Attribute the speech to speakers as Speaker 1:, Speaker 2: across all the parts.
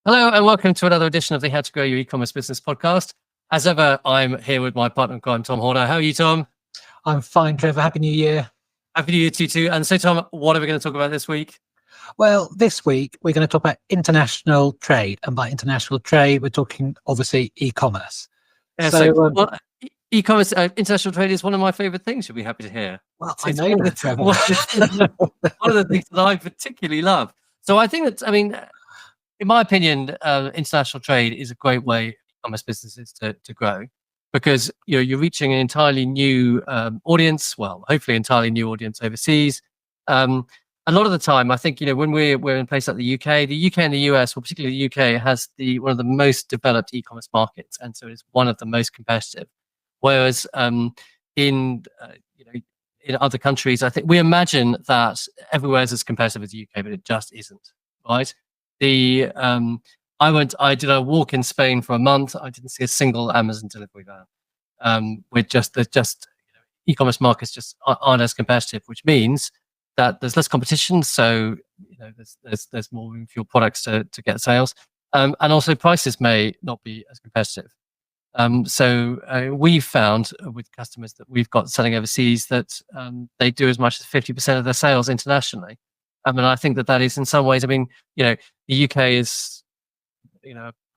Speaker 1: Hello and welcome to another edition of the How to Grow Your E-commerce Business podcast. As ever, I'm here with my partner in crime, Tom Horner. How are you, Tom?
Speaker 2: I'm fine, Trevor. Happy New Year.
Speaker 1: Happy New Year to you too. And so, Tom, what are we going to talk about this week?
Speaker 2: Well, this week we're going to talk about international trade. And by international trade, we're talking, obviously, e-commerce.
Speaker 1: Yeah, e-commerce, international trade is one of my favorite things, you'll be happy to hear.
Speaker 2: Well, I know that, Trevor.
Speaker 1: One of the things that I particularly love. So I think that, in my opinion, international trade is a great way for e-commerce businesses to grow, because you're reaching an entirely new audience. Well, hopefully, entirely new audience overseas. A lot of the time, I think when we're in a place like the UK and the US, well, particularly the UK, has one of the most developed e-commerce markets, and so it's one of the most competitive. Whereas in other countries, I think we imagine that everywhere is as competitive as the UK, but it just isn't, right? I did a walk in Spain for a month. I didn't see a single Amazon delivery van. E-commerce markets just aren't as competitive, which means that there's less competition. So there's more room for your products to get sales, and also prices may not be as competitive. So we've found with customers that we've got selling overseas that they do as much as 50% of their sales internationally. And I think that is in some ways. The UK is,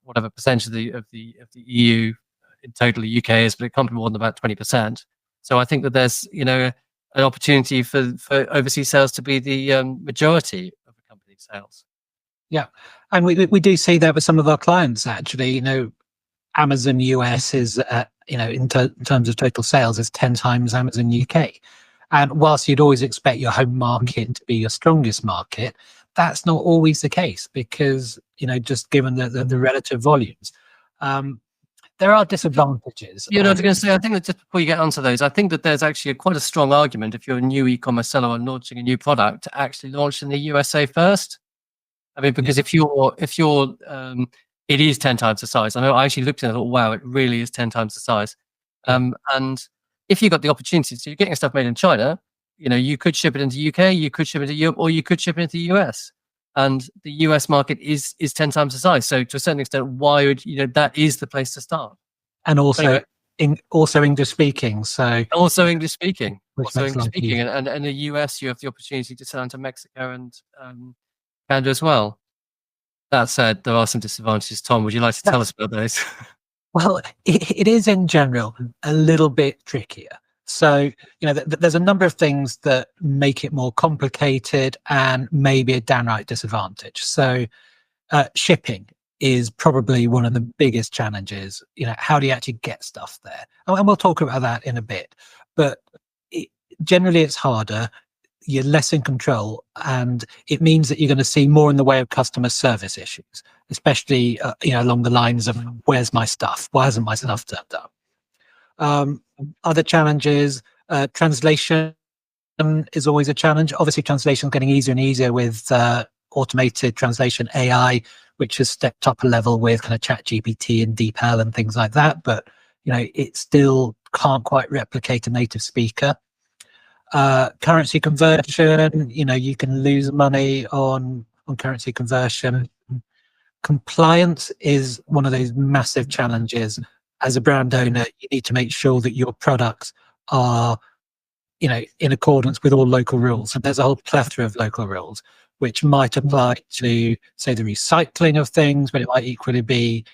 Speaker 1: whatever percentage of the EU in total the UK is, but it can't be more than about 20%. So I think that there's an opportunity for overseas sales to be the majority of the company's sales.
Speaker 2: Yeah, and we do see that with some of our clients. Actually, Amazon US is in terms of total sales is 10 times Amazon UK. And whilst you'd always expect your home market to be your strongest market, that's not always the case, because just given the relative volumes, there are disadvantages.
Speaker 1: I was going to say, I think that just before you get onto those, I think that there's actually quite a strong argument, if you're a new e-commerce seller and launching a new product, to actually launch in the USA first. Because if you're it is 10 times the size. I actually looked at it and thought, wow, it really is 10 times the size. And if you got the opportunity, so you're getting stuff made in China, you could ship it into UK, you could ship it to Europe, or you could ship it into the US. And the US market is 10 times the size. So to a certain extent, why would that is the place to start.
Speaker 2: And also also English speaking. So
Speaker 1: also English speaking. And in the US you have the opportunity to sell into Mexico and Canada as well. That said, there are some disadvantages. Tom, would you like to tell us about those?
Speaker 2: Well, it is in general a little bit trickier. So, there's a number of things that make it more complicated and maybe a downright disadvantage. So, shipping is probably one of the biggest challenges. How do you actually get stuff there? And we'll talk about that in a bit. But generally, it's harder. You're less in control, and it means that you're going to see more in the way of customer service issues, especially along the lines of where's my stuff? Why hasn't my stuff turned up? Other challenges, translation is always a challenge. Obviously, translation is getting easier and easier with automated translation AI, which has stepped up a level with kind of ChatGPT and DeepL and things like that. But it still can't quite replicate a native speaker. Currency conversion, you can lose money on currency conversion. Compliance is one of those massive challenges. As a brand owner, you need to make sure that your products are, in accordance with all local rules. And there's a whole plethora of local rules, which might apply to, say, the recycling of things, but it might equally be,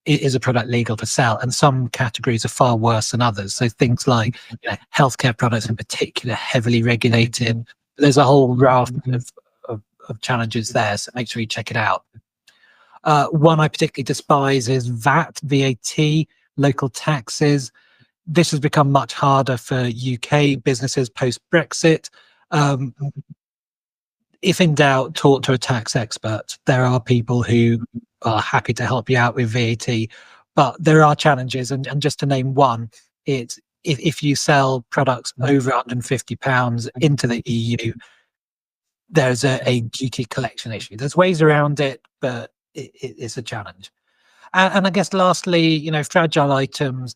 Speaker 2: is a product legal to sell? And some categories are far worse than others. So things like healthcare products in particular, heavily regulated. There's a whole raft of challenges there. So make sure you check it out. One I particularly despise is VAT, local taxes. This has become much harder for UK businesses post-Brexit. If in doubt, talk to a tax expert. There are people who are happy to help you out with VAT, but there are challenges. And just to name one, it's if you sell products over £150 into the EU, there's a duty collection issue. There's ways around it, but it's a challenge. And I guess lastly, fragile items,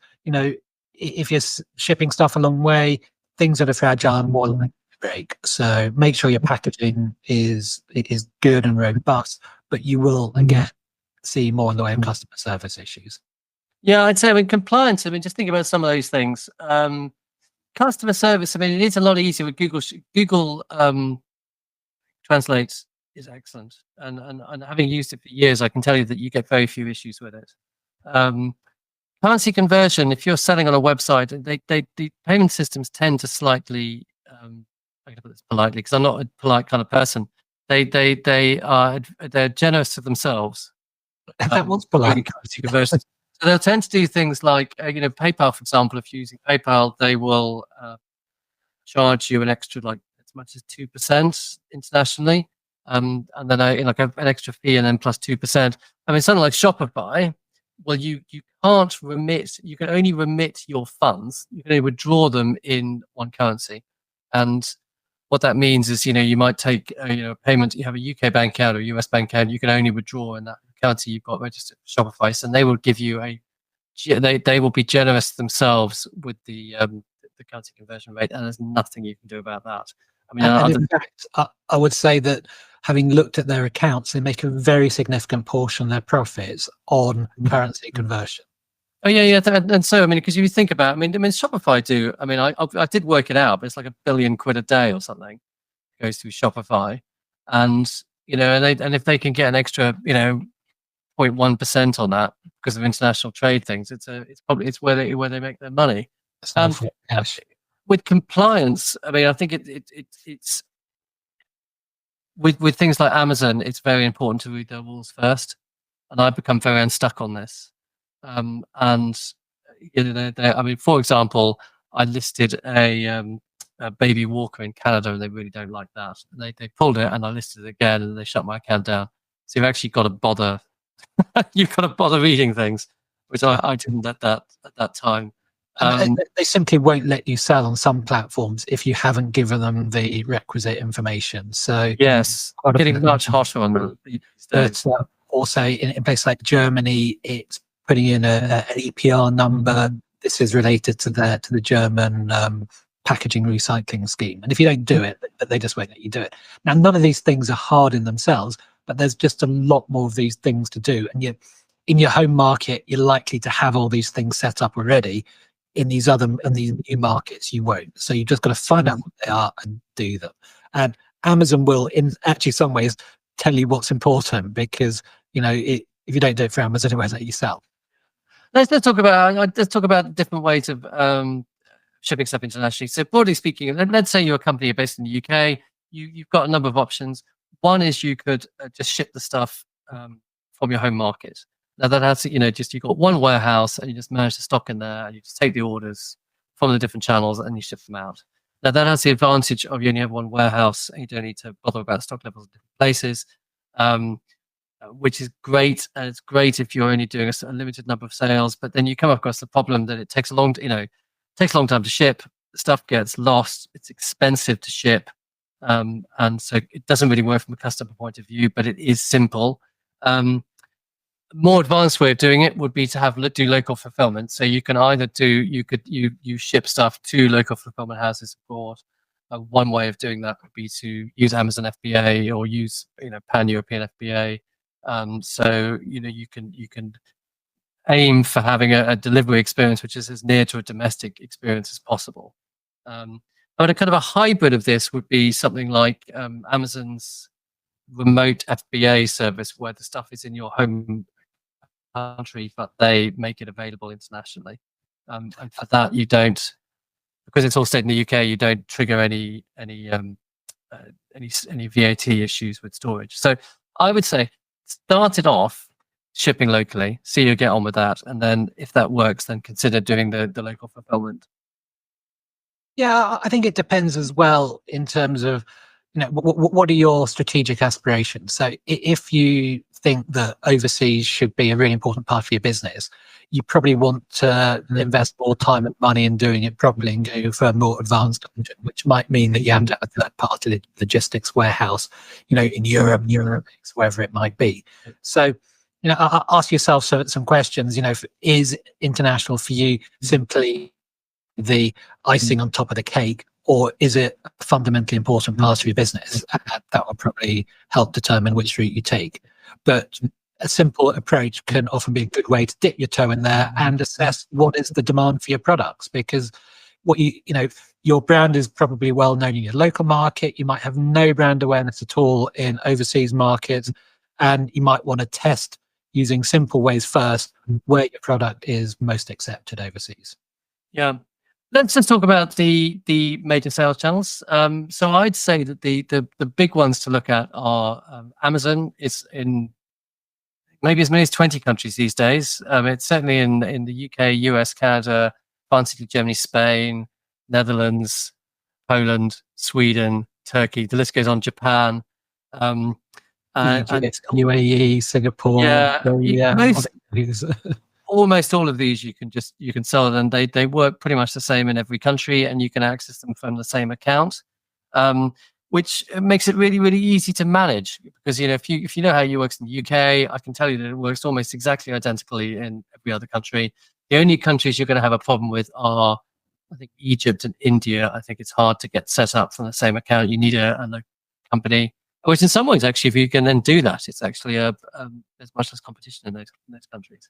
Speaker 2: if you're shipping stuff a long way, things that are fragile are more likely to break. So make sure your packaging is good and robust, but you will, again, see more in the way of customer service issues?
Speaker 1: Yeah, I'd say, I mean, compliance, I mean, just think about some of those things. Customer service, I mean, it is a lot easier with Google. Google Translate is excellent. And having used it for years, I can tell you that you get very few issues with it. Currency conversion, if you're selling on a website, the payment systems tend to slightly, I'm going to put this politely because I'm not a polite kind of person. They're generous to themselves.
Speaker 2: That was polite.
Speaker 1: Currency conversion. So they'll tend to do things like, PayPal, for example. If you're using PayPal, they will charge you an extra, like as much as 2% internationally, and then an extra fee, and then plus 2%. I mean, something like Shopify. Well, you can't remit. You can only remit your funds. You can only withdraw them in one currency, and what that means is, you might take a payment. You have a UK bank account or a US bank account. You can only withdraw in that currency you've got registered for Shopify. So they will give you they will be generous themselves with the currency conversion rate, and there's nothing you can do about that. I mean,
Speaker 2: and in fact, I would say that having looked at their accounts, they make a very significant portion of their profits on currency conversion.
Speaker 1: Oh yeah. And so, I mean, because you think about, I mean, Shopify do. I mean, I did work it out, but it's like £1 billion a day or something goes through Shopify, and and if they can get an extra 0.1% on that because of international trade things, it's where they make their money. With compliance, I mean, I think it's with things like Amazon, it's very important to read their rules first, and I've become very unstuck on this. I mean, for example, I listed a baby walker in Canada, and they really don't like that. And they pulled it, and I listed it again, and they shut my account down. So you've actually got to bother. You've got to bother reading things, which I didn't at that time.
Speaker 2: They simply won't let you sell on some platforms if you haven't given them the requisite information. So
Speaker 1: yes, getting much hotter on them.
Speaker 2: But also in places like Germany, it's putting in an EPR number. This is related to the German packaging recycling scheme. And if you don't do it, they just won't let you do it. Now, none of these things are hard in themselves, but there's just a lot more of these things to do. And in your home market, you're likely to have all these things set up already. In these new markets, you won't. So you just got to find out what they are and do them. And Amazon will, in actually some ways, tell you what's important, because if you don't do it for Amazon, it won't let you sell.
Speaker 1: Let's talk about different ways of shipping stuff internationally. So broadly speaking, let's say you're a company based in the UK. You've got a number of options. One is you could just ship the stuff from your home market. Now that has you've got one warehouse, and you just manage the stock in there, and you just take the orders from the different channels and you ship them out. Now that has the advantage of you only have one warehouse, and you don't need to bother about stock levels in different places, which is great. And it's great if you're only doing a limited number of sales. But then you come across the problem that it takes a long time to ship. The stuff gets lost. It's expensive to ship, and so it doesn't really work from a customer point of view. But it is simple. More advanced way of doing it would be to do local fulfillment. So you can either you ship stuff to local fulfillment houses abroad. One way of doing that would be to use Amazon FBA or use pan-European FBA. So you can aim for having a delivery experience which is as near to a domestic experience as possible. But a kind of a hybrid of this would be something like Amazon's remote FBA service, where the stuff is in your home country, but they make it available internationally. And for that, you don't, because it's all stayed in the UK, you don't trigger any VAT issues with storage. So I would say start it off shipping locally, see you get on with that, and then if that works, then consider doing the local fulfillment.
Speaker 2: Yeah, I think it depends as well in terms of what are your strategic aspirations. So if you think that overseas should be a really important part of your business, you probably want to invest more time and money in doing it properly and go for a more advanced engine, which might mean that you have to have a third-party logistics warehouse, in Europe, wherever it might be. So, ask yourself some questions. Is international for you simply the icing on top of the cake, or is it a fundamentally important part of your business? That will probably help determine which route you take. But a simple approach can often be a good way to dip your toe in there and assess what is the demand for your products, because what your brand is probably well known in your local market. You might have no brand awareness at all in overseas markets, and you might want to test using simple ways first where your product is most accepted overseas.
Speaker 1: Yeah. Let's just talk about the major sales channels. So I'd say that the big ones to look at are Amazon. Is in maybe as many as 20 countries these days. It's certainly in the UK, US, Canada, France, Italy, Germany, Spain, Netherlands, Poland, Sweden, Turkey. The list goes on. Japan, and
Speaker 2: UAE, Singapore.
Speaker 1: Almost all of these you can sell, and they work pretty much the same in every country, and you can access them from the same account, which makes it really, really easy to manage. Because if you know how it works in the UK, I can tell you that it works almost exactly identically in every other country. The only countries you're going to have a problem with are, I think, Egypt and India. I think it's hard to get set up from the same account. You need a company, which in some ways, actually, if you can then do that, it's actually there's much less competition in those countries.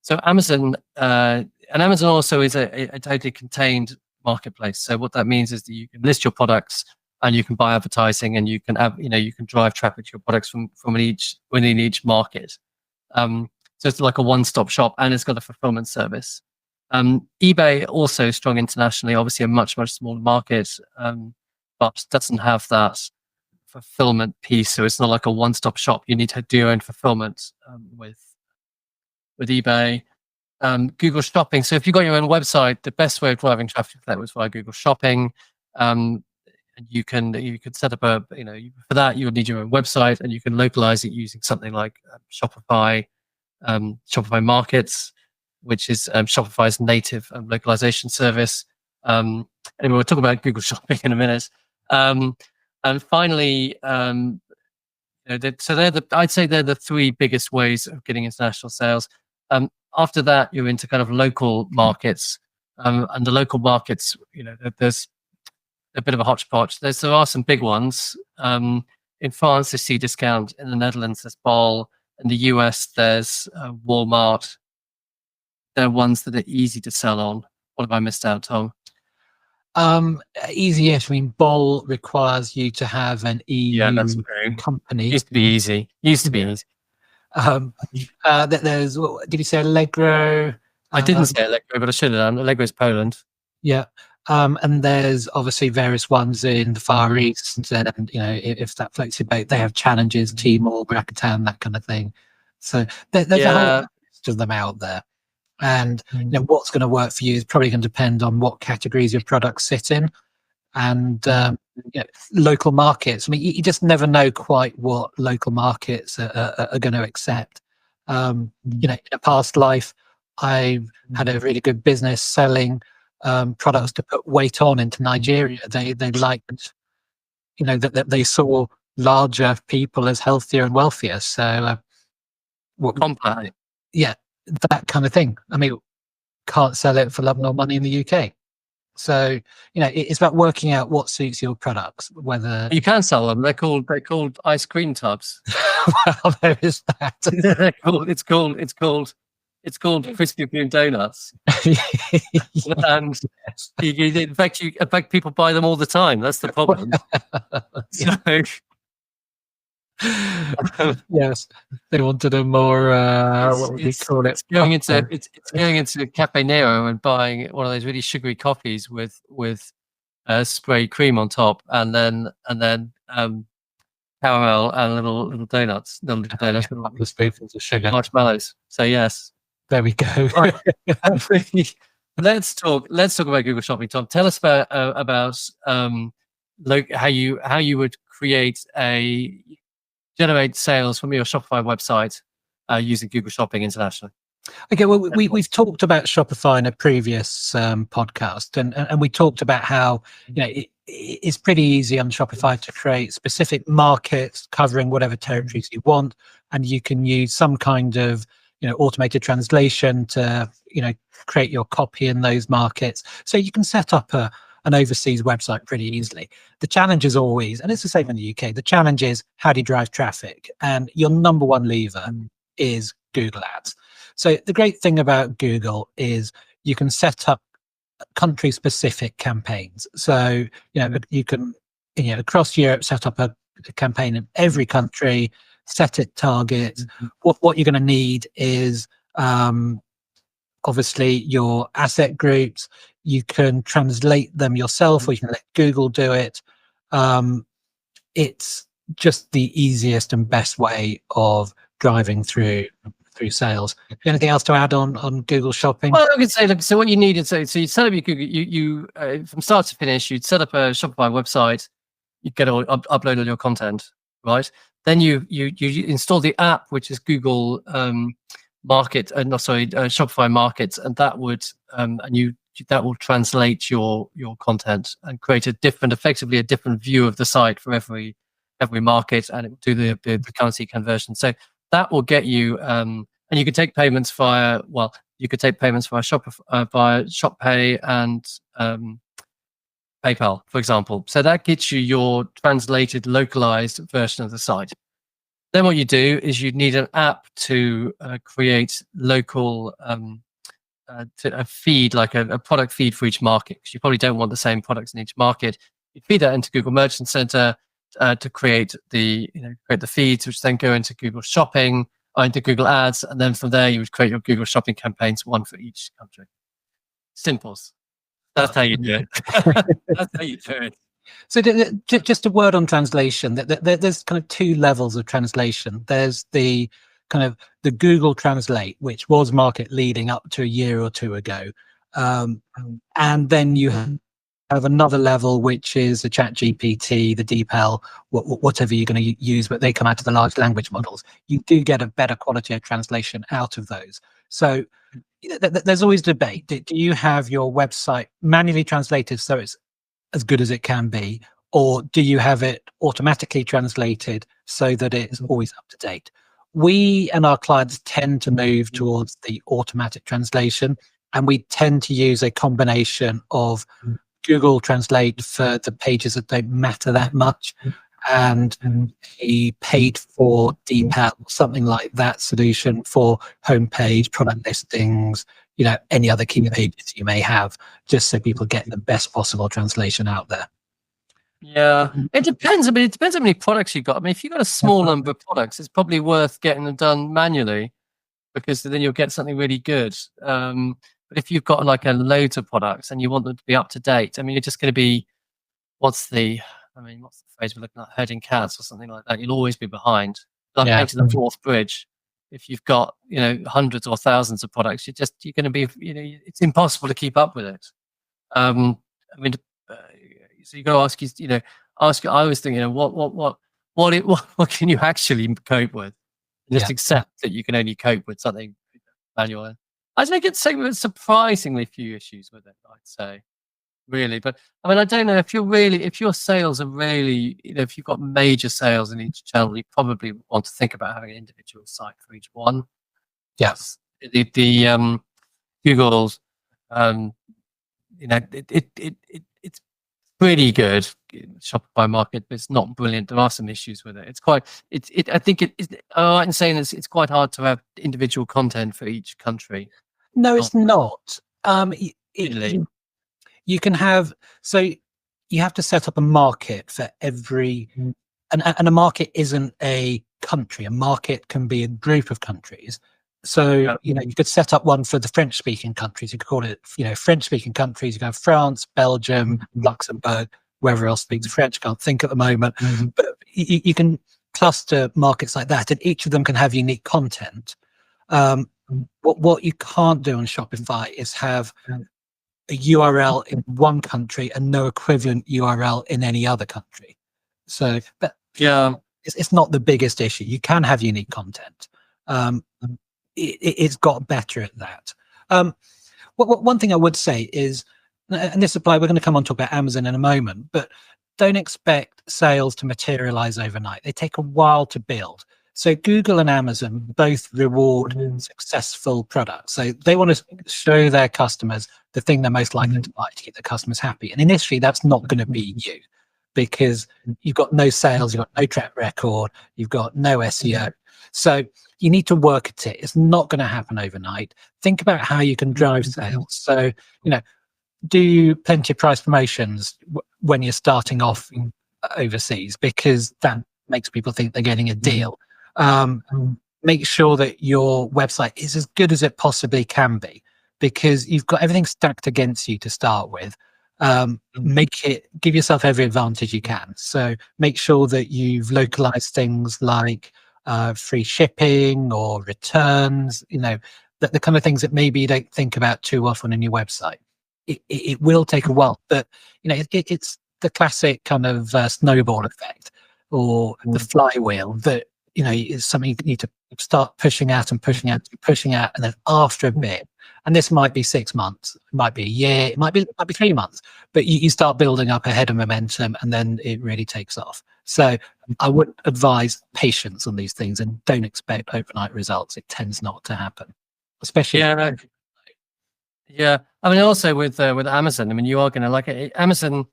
Speaker 1: So Amazon, and Amazon also is a totally contained marketplace. So what that means is that you can list your products and you can buy advertising, and you can have, you can drive traffic to your products from within each market. So it's like a one-stop shop, and it's got a fulfillment service. eBay also strong internationally, obviously a much, much smaller market, but doesn't have that fulfillment piece. So it's not like a one-stop shop. You need to do your own fulfillment with eBay. Google Shopping. So if you've got your own website, the best way of driving traffic to that was via Google Shopping. And you can set up for that you would need your own website, and you can localize it using something like Shopify, Shopify Markets, which is Shopify's native localization service. Anyway, we'll talk about Google Shopping in a minute. And finally, so I'd say they're the three biggest ways of getting international sales. After that, you're into kind of local markets, and the local markets, there's a bit of a hodgepodge. There are some big ones. In France, there's Cdiscount. In the Netherlands, there's Bol. In the US, there's Walmart. They're ones that are easy to sell on. What have I missed out, Tom?
Speaker 2: Easy-ish. I mean, Bol requires you to have an EU company.
Speaker 1: Used to be easy. Easy.
Speaker 2: There's, did you say Allegro?
Speaker 1: I didn't say Allegro, but I should have done. Allegro is Poland.
Speaker 2: Yeah. And there's obviously various ones in the Far East, and if that floats your boat, they have challenges, Tmall, Rakuten, that kind of thing. So there's a whole list of them out there. And what's going to work for you is probably going to depend on what categories your products sit in, and local markets. I mean, you just never know quite what local markets are going to accept. In a past life, I had a really good business selling products to put weight on into Nigeria. They liked, that they saw larger people as healthier and wealthier. So,
Speaker 1: compact.
Speaker 2: Yeah, that kind of thing. I mean, can't sell it for love nor money in the UK. So, it's about working out what suits your products. Whether
Speaker 1: you can sell them, they're called ice cream tubs.
Speaker 2: Well, there is that.
Speaker 1: It's called Krispy Kreme donuts. And in fact, people buy them all the time. That's the problem.
Speaker 2: Yes, they wanted a more what would you call it?
Speaker 1: It's going into Cafe Nero and buying one of those really sugary coffees with spray cream on top, and then caramel and little donuts,
Speaker 2: the spoonfuls of sugar,
Speaker 1: marshmallows. So yes,
Speaker 2: there we go.
Speaker 1: Right. Let's talk about Google Shopping, Tom. Tell us about how you would generate sales from your Shopify website using Google Shopping internationally.
Speaker 2: Okay, well, we've talked about Shopify in a previous podcast, and we talked about how it's pretty easy on Shopify to create specific markets covering whatever territories you want, and you can use some kind of automated translation to create your copy in those markets. So you can set up a an overseas website pretty easily. The challenge is always, and it's the same in the UK, the challenge is how do you drive traffic? And your number one lever is Google Ads. So the great thing about Google is you can set up country specific campaigns. So, you can, across Europe, set up a campaign in every country, set it targets. What you're going to need is obviously your asset groups. You can translate them yourself, or you can let Google do it. It's just the easiest and best way of driving through sales. Anything else to add on Google Shopping?
Speaker 1: Well, I could say, look, so what you needed, so you set up your Google, you from start to finish, you'd set up a Shopify website, you'd get upload all your content, right? Then you install the app, which is Google Shopify Markets, and that would that will translate your content and create effectively a different view of the site for every market, and it will do the currency conversion. So that will get you, and you could take payments via Shopify, via ShopPay and PayPal, for example. So that gets you your translated, localized version of the site. Then what you do is you need an app to create local a feed, like a product feed for each market, because you probably don't want the same products in each market. You feed that into Google Merchant Center to create the feeds, which then go into Google Shopping, into Google Ads, and then from there you would create your Google Shopping campaigns, one for each country. Simples. That's how you do it. That's how you do it.
Speaker 2: So just a word on translation. There's kind of two levels of translation. There's the kind of the Google Translate, which was market leading up to a year or two ago, and then you have another level, which is the ChatGPT, the DeepL, whatever you're going to use, but they come out of the large language models. You do get a better quality of translation out of those. So there's always debate. Do you have your website manually translated so it's as good as it can be, or do you have it automatically translated so that it's always up to date? We and our clients tend to move towards the automatic translation, and we tend to use a combination of Google Translate for the pages that don't matter that much, and a paid for DeepL, something like that solution for homepage, product listings, any other key pages you may have, just so people get the best possible translation out there.
Speaker 1: Yeah, it depends. I mean, it depends how many products you've got. I mean, if you've got a small number of products, it's probably worth getting them done manually, because then you'll get something really good. But if you've got like a load of products and you want them to be up to date, I mean, you're just going to be, what's the phrase we're looking at, herding cats or something like that. You'll always be behind. Like painting the fourth bridge. If you've got, hundreds or thousands of products, you're going to be, it's impossible to keep up with it. I mean, so you got to ask. I was thinking, what can you actually cope with? Just accept that you can only cope with something manual. I think it's surprisingly few issues with it, I'd say, really. But I mean, I don't know if your sales are really, if you've got major sales in each channel, you probably want to think about having an individual site for each one.
Speaker 2: Yes.
Speaker 1: The Google's, it's pretty good Shopify Market, but it's not brilliant. There are some issues with it. I think I'm saying it's quite hard to have individual content for each country.
Speaker 2: No, it's not.
Speaker 1: Really?
Speaker 2: You can have, so you have to set up a market for every, and a market isn't a country. A market can be a group of countries. So, you could set up one for the French-speaking countries. You could call it, French-speaking countries. You can have France, Belgium, Luxembourg, wherever else speaks French. Can't think at the moment. But you can cluster markets like that, and each of them can have unique content. What you can't do on Shopify is have a URL in one country and no equivalent URL in any other country. So, but it's not the biggest issue. You can have unique content. It's got better at that. One thing I would say is, and this applies, we're going to come on to talk about Amazon in a moment, but don't expect sales to materialize overnight. They take a while to build. So Google and Amazon both reward successful products. So they want to show their customers the thing they're most likely to buy to keep their customers happy. And initially, that's not going to be you, because you've got no sales, you've got no track record, you've got no SEO. So you need to work at it. It's not going to happen overnight. Think about how you can drive sales. So, do plenty of price promotions when you're starting off overseas, because that makes people think they're getting a deal. Make sure that your website is as good as it possibly can be, because you've got everything stacked against you to start with. Give yourself every advantage you can. So make sure that you've localized things like free shipping or returns, the kind of things that maybe you don't think about too often in your website. It will take a while, but it's the classic kind of snowball effect, or the flywheel, that is something you need to start pushing out and pushing out and pushing out, and then after a bit, and this might be 6 months, it might be a year, it might be 3 months, but you start building up a head of momentum, and then it really takes off. So I would advise patience on these things, and don't expect overnight results. It tends not to happen, especially.
Speaker 1: Yeah. I mean, also with Amazon, I mean, you are going to like it. Amazon,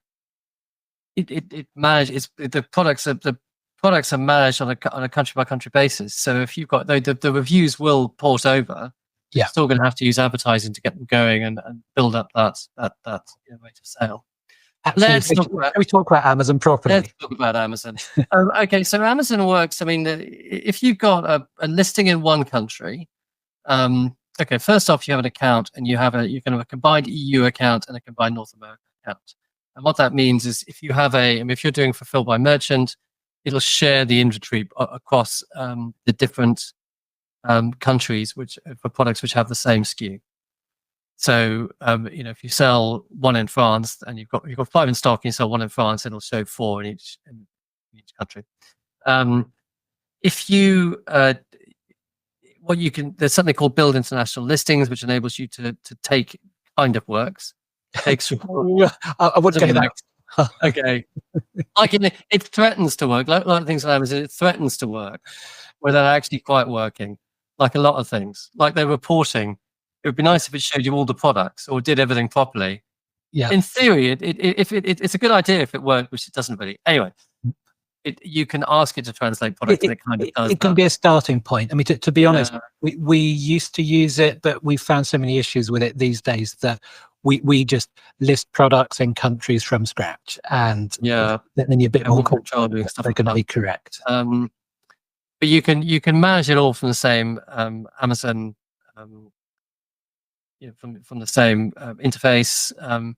Speaker 1: it manages the products. The products are managed on a country by country basis. So if you've got the reviews will port over, you're still going to have to use advertising to get them going and build up that rate of sale.
Speaker 2: We talk about Amazon properly.
Speaker 1: Let's talk about Amazon. Okay, so Amazon works. I mean, if you've got a listing in one country, okay, first off, you have an account, and you can have a combined EU account and a combined North America account. And what that means is, if you have if you're doing fulfilled by merchant, it'll share the inventory across the different countries for products which have the same SKU. So if you sell one in France and you've got 5 in stock, and you sell one in France, it'll show 4 in each country. If you there's something called Build International Listings, which enables you to take kind of works.
Speaker 2: I would get that.
Speaker 1: Okay. It threatens to work. Like a lot of things on Amazon, it threatens to work without actually quite working. Like a lot of things, like their reporting, it would be nice if it showed you all the products or did everything properly.
Speaker 2: Yeah.
Speaker 1: In theory, it's a good idea if it worked, which it doesn't really. Anyway, you can ask it to translate products, and it kind of does.
Speaker 2: It can be a starting point. I mean, to be honest, we used to use it, but we found so many issues with it these days that we just list products in countries from scratch, and then you're a bit more
Speaker 1: control doing stuff.
Speaker 2: They're going to be correct.
Speaker 1: But you can manage it all from the same Amazon, from the same interface. I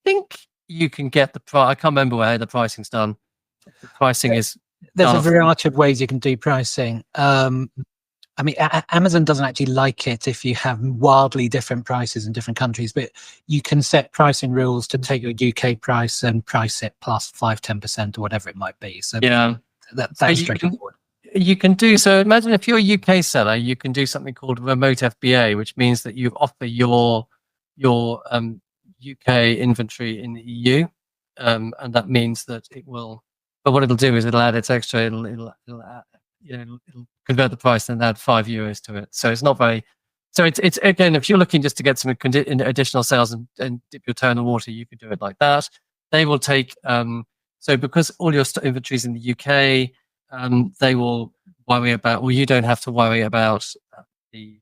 Speaker 1: think you can get the price. I can't remember where the pricing's done. The pricing is.
Speaker 2: There's a variety of ways you can do pricing. I mean, Amazon doesn't actually like it if you have wildly different prices in different countries, but you can set pricing rules to take your UK price and price it plus 5-10% or whatever it might be. So that's straightforward.
Speaker 1: You can do so. Imagine if you're a UK seller, you can do something called remote FBA, which means that you offer your UK inventory in the EU, and that means that it will. But what it'll do is it'll add its extra. It'll convert the price and add €5 to it. So it's not very. So it's again, if you're looking just to get some additional sales and dip your toe in the water, you could do it like that. They will take. So because all your inventory is in the UK. They will worry about, well, you don't have to worry about the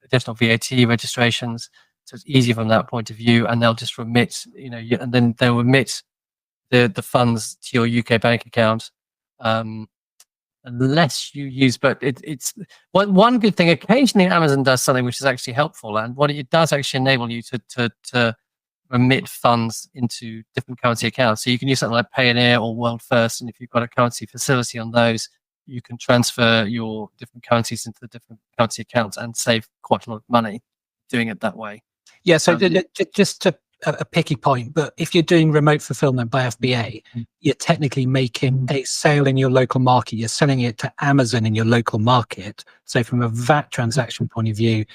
Speaker 1: additional VAT registrations. So it's easy from that point of view, and they'll just remit, and then they'll remit the funds to your UK bank account, unless you use. But it's one good thing. Occasionally, Amazon does something which is actually helpful, and what it does actually enable you to remit funds into different currency accounts. So you can use something like Payoneer or World First, and if you've got a currency facility on those, you can transfer your different currencies into the different currency accounts and save quite a lot of money doing it that way.
Speaker 2: Yeah, so just a picky point, but if you're doing remote fulfillment by FBA, you're technically making a sale in your local market. You're selling it to Amazon in your local market. So from a VAT transaction point of view,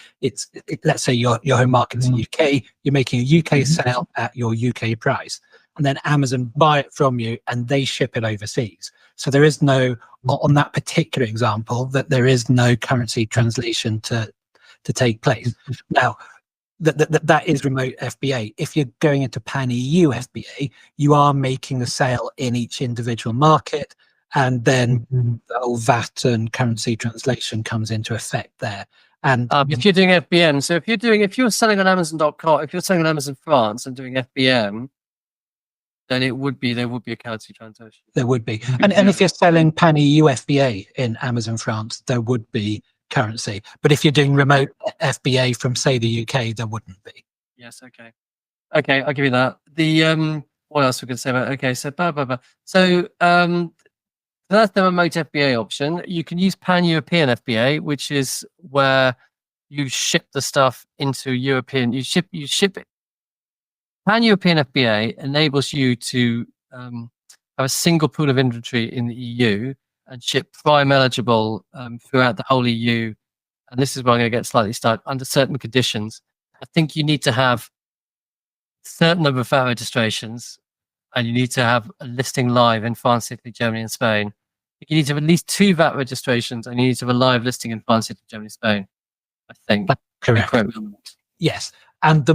Speaker 2: let's say your home market's in the UK, you're making a UK sale at your UK price, and then Amazon buy it from you and they ship it overseas. So there is no, on that particular example, that there is no currency translation to take place. Now, that is remote FBA. If you're going into pan-EU FBA, you are making the sale in each individual market, and then the whole VAT and currency translation comes into effect there. And
Speaker 1: if you're doing FBM, so if you're selling on Amazon.com, if you're selling on Amazon France and doing FBM, then there would be a currency translation.
Speaker 2: There would be, and if you're selling pan-EU FBA in Amazon France, there would be currency. But if you're doing remote FBA from, say, the UK, there wouldn't be.
Speaker 1: Yes. Okay, I'll give you that. The what else we can say about? Okay, so So that's the remote FBA option. You can use pan-European FBA, which is where you ship the stuff into European. You ship it. Pan-European FBA enables you to have a single pool of inventory in the EU and ship prime eligible throughout the whole EU. And this is where I'm going to get slightly stuck. Under certain conditions, I think you need to have a certain number of VAT registrations, and you need to have a listing live in France, Italy, Germany, and Spain. You need to have at least 2 VAT registrations, and you need to have a live listing in France, Italy, Germany, Spain. I think.
Speaker 2: Correct. Yes, and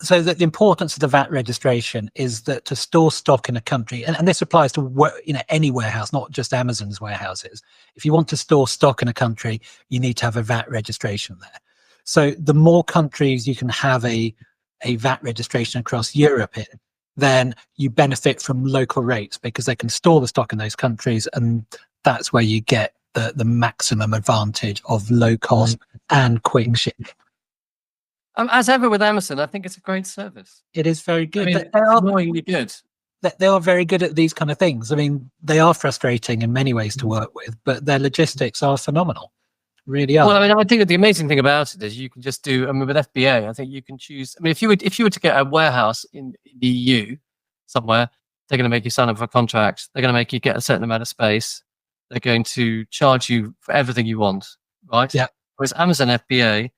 Speaker 2: so that the importance of the VAT registration is that to store stock in a country, and this applies to any warehouse, not just Amazon's warehouses. If you want to store stock in a country, you need to have a VAT registration there. So the more countries you can have a VAT registration across Europe in, then you benefit from local rates, because they can store the stock in those countries, and that's where you get the maximum advantage of low cost and quick shipping.
Speaker 1: As ever with Amazon, I think it's a great service.
Speaker 2: It is very good.
Speaker 1: I mean, they are annoyingly good.
Speaker 2: They are very good at these kind of things. I mean, they are frustrating in many ways to work with, but their logistics are phenomenal. Really are.
Speaker 1: Well, I mean, I think that the amazing thing about it is you can just do. I mean, with FBA, I think you can choose. I mean, if you were to get a warehouse in the EU somewhere, they're going to make you sign up for a contract. They're going to make you get a certain amount of space. They're going to charge you for everything you want, right?
Speaker 2: Yeah.
Speaker 1: Whereas Amazon FBA,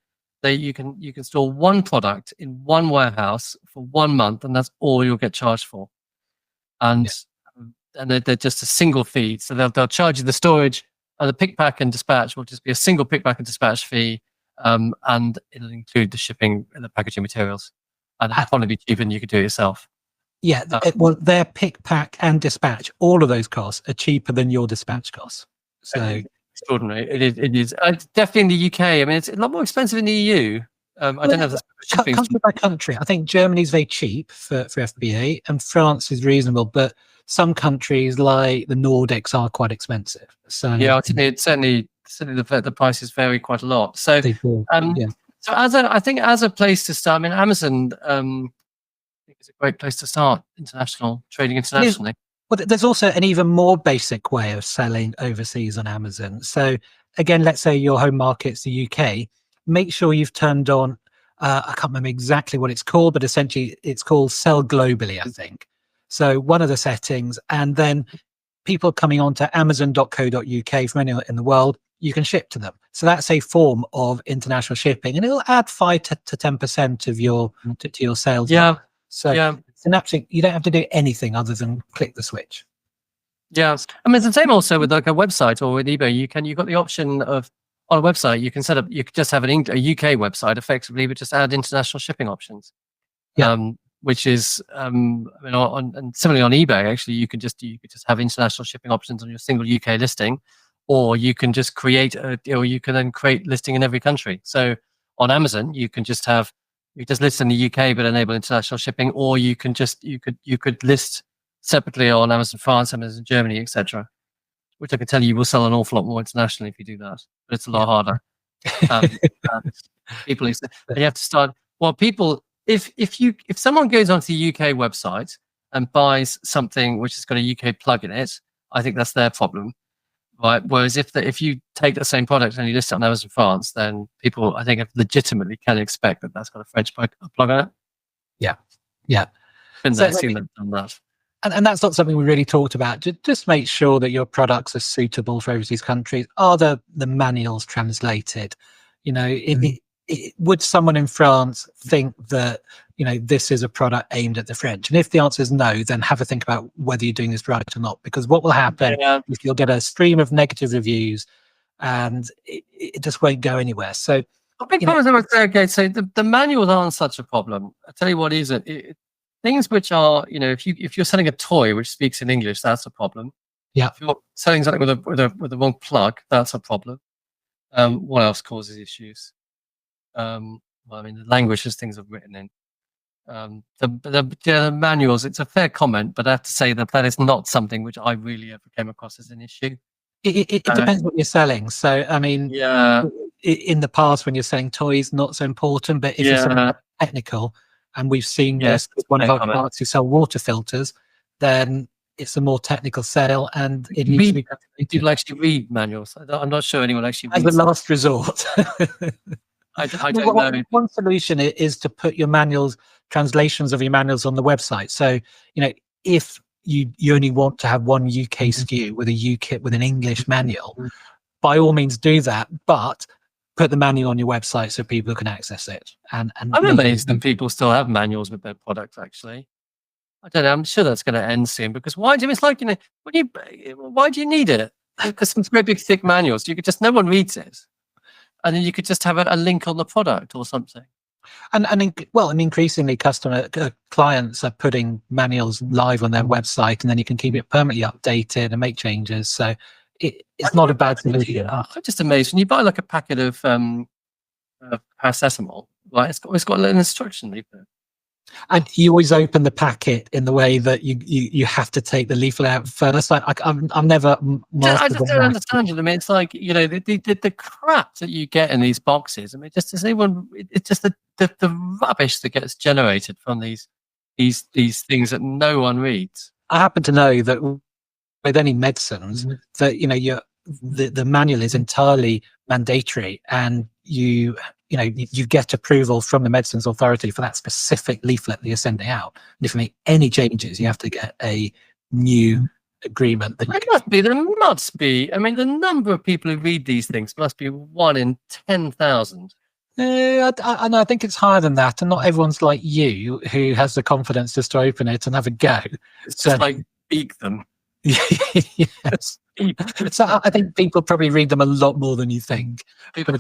Speaker 1: you can store one product in one warehouse for 1 month, and that's all you'll get charged for. And they're just a single fee, so they'll charge you the storage, and the pick, pack, and dispatch will just be a single pick, pack, and dispatch fee, and it'll include the shipping and the packaging materials, and it'll probably be cheaper than you could do it yourself.
Speaker 2: Yeah, well, their pick, pack, and dispatch, all of those costs are cheaper than your dispatch costs. So
Speaker 1: extraordinary. It is definitely in the UK. I mean, it's a lot more expensive in the EU. I don't know if that's shipping.
Speaker 2: Country by country. I think Germany's very cheap for FBA, and France is reasonable, but some countries like the Nordics are quite expensive. So
Speaker 1: yeah, certainly the prices vary quite a lot. So so I think as a place to start, I mean, Amazon I think it's a great place to start trading internationally.
Speaker 2: Well, there's also an even more basic way of selling overseas on Amazon. So again, let's say your home market's the UK. Make sure you've turned on, I can't remember exactly what it's called, but essentially it's called Sell Globally, I think. So one of the settings, and then people coming on to amazon.co.uk from anywhere in the world, you can ship to them. So that's a form of international shipping, and it'll add 5 to 10% of your to your sales.
Speaker 1: Yeah.
Speaker 2: So it's an absolute, you don't have to do anything other than click the switch.
Speaker 1: Yeah, I mean, it's the same also with like a website or with eBay. You've got the option of, on a website, you can just have a UK website effectively, but just add international shipping options.
Speaker 2: Yeah.
Speaker 1: Which is, I mean, and similarly on eBay, actually, you could just have international shipping options on your single UK listing, or you can just create listing in every country. So on Amazon, you just list in the UK but enable international shipping, or you could list separately on Amazon France, Amazon Germany, etc. Which I can tell you will sell an awful lot more internationally if you do that, but it's a lot harder. People, you have to start. Well, people, if someone goes onto the UK website and buys something which has got a UK plug in it, I think that's their problem, right? Whereas if you take the same product and you list it on Amazon France, then people, I think, legitimately can expect that that's got a French plug on it. Yeah. Been there, seen them done that.
Speaker 2: And that's not something we really talked about. Just make sure that your products are suitable for overseas countries. Are the manuals translated? You know, if would someone in France think that, this is a product aimed at the French? And if the answer is no, then have a think about whether you're doing this right or not, because what will happen is you'll get a stream of negative reviews and it just won't go anywhere. So
Speaker 1: I think I would say, okay, so the manuals aren't such a problem. I tell you what is it. Things which are, if you're selling a toy which speaks in English, that's a problem.
Speaker 2: Yeah.
Speaker 1: If you're selling something with the wrong plug, that's a problem. What else causes issues? Well, I mean, the languages things are written in. The manuals, it's a fair comment, but I have to say that is not something which I really ever came across as an issue.
Speaker 2: It depends what you're selling. So, I mean, in the past, when you're selling toys, not so important, but if you're selling technical, and we've seen this with one of our clients who sell water filters, then it's a more technical sale, and it needs to be.
Speaker 1: People actually read manuals. I'm not sure anyone actually reads.
Speaker 2: As a last resort.
Speaker 1: I don't know.
Speaker 2: One solution is to put your manuals, translations of your manuals on the website. So, if you only want to have one UK SKU with an English manual, by all means do that, but put the manual on your website so people can access it. And
Speaker 1: I'm amazed that people still have manuals with their products. Actually, I don't know. I'm sure that's going to end soon, because why do it's like why do you need it? Because some great big thick manuals, you could just, no one reads it, and then you could just have a link on the product or something.
Speaker 2: And increasingly clients are putting manuals live on their website, and then you can keep it permanently updated and make changes. So it's not a bad solution.
Speaker 1: I'm just amazed when you buy like a packet of paracetamol, right? It's got an instruction leaflet.
Speaker 2: And you always open the packet in the way that you have to take the leaflet out first. I'm never.
Speaker 1: I just don't understand it. I mean, it's like, the crap that you get in these boxes. I mean, it's just the rubbish that gets generated from these things that no one reads.
Speaker 2: I happen to know that with any medicines, that the manual is entirely mandatory, and you get approval from the Medicines Authority for that specific leaflet that you're sending out. And if you make any changes, you have to get a new agreement.
Speaker 1: There must be. I mean, the number of people who read these things must be 1 in 10,000.
Speaker 2: I think it's higher than that, and not everyone's like you who has the confidence just to open it and have a go.
Speaker 1: It's just like beak them.
Speaker 2: Yes. So I think people probably read them a lot more than you think.
Speaker 1: Okay,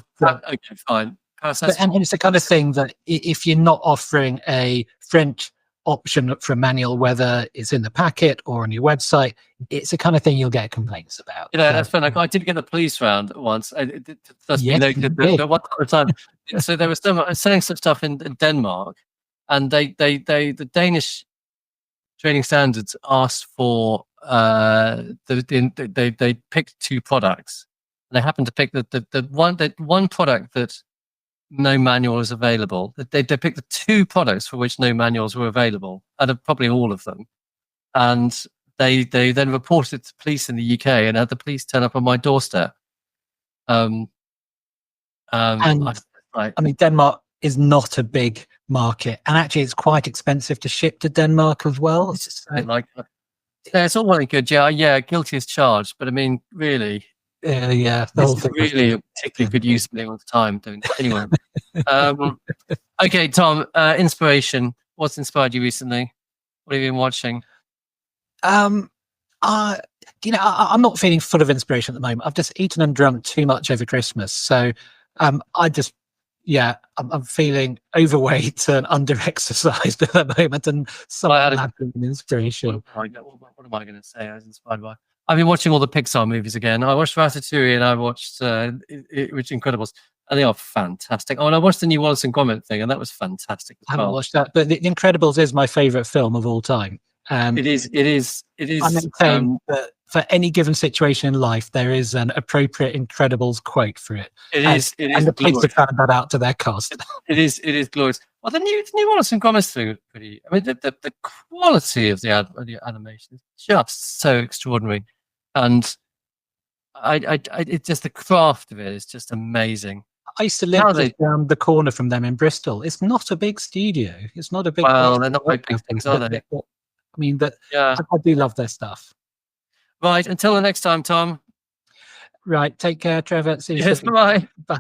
Speaker 1: fine.
Speaker 2: And it's the kind of thing that if you're not offering a French option for a manual, whether it's in the packet or on your website, it's the kind of thing you'll get complaints about.
Speaker 1: That's fun. Like, I did get the police round once. The one time. So there was selling some stuff in Denmark, and the Danish trading standards asked for they picked 2 products. And they happened to pick the one product that no manual is available. They picked the 2 products for which no manuals were available, out of probably all of them. And they then reported it to police in the UK, and had the police turn up on my doorstep. I
Speaker 2: mean, Denmark is not a big market, and actually it's quite expensive to ship to Denmark as well.
Speaker 1: It's just it's all well and good. Yeah, guilty as charged. But I mean, really,
Speaker 2: it's
Speaker 1: really a particularly good use of anyone's time doing that. Anyway, okay, Tom, inspiration. What's inspired you recently? What have you been watching?
Speaker 2: I'm not feeling full of inspiration at the moment. I've just eaten and drunk too much over Christmas, so I'm feeling overweight and under-exercised at the moment, and inspiration.
Speaker 1: What am I going to say? I was inspired by. I've been watching all the Pixar movies again. I watched Ratatouille, and I watched Incredibles, and they are fantastic. Oh, and I watched the new Wallace and Gromit thing, and that was fantastic as well.
Speaker 2: I haven't watched that, but The Incredibles is my favourite film of all time.
Speaker 1: It is.
Speaker 2: I'm saying that for any given situation in life, there is an appropriate Incredibles quote for it.
Speaker 1: It is.
Speaker 2: And the kids have found that out to their cost.
Speaker 1: It is glorious. Well, the new Wallace and Gromit thing was pretty. I mean, the quality of the animation is just so extraordinary, and it's just the craft of it is just amazing.
Speaker 2: I used to live down the corner from them in Bristol. It's not a big studio. It's not a big.
Speaker 1: Well, they're not very big things, are they?
Speaker 2: I mean, I do love their stuff.
Speaker 1: Right. Until the next time, Tom.
Speaker 2: Right. Take care, Trevor. See you
Speaker 1: soon. Bye.
Speaker 2: Bye.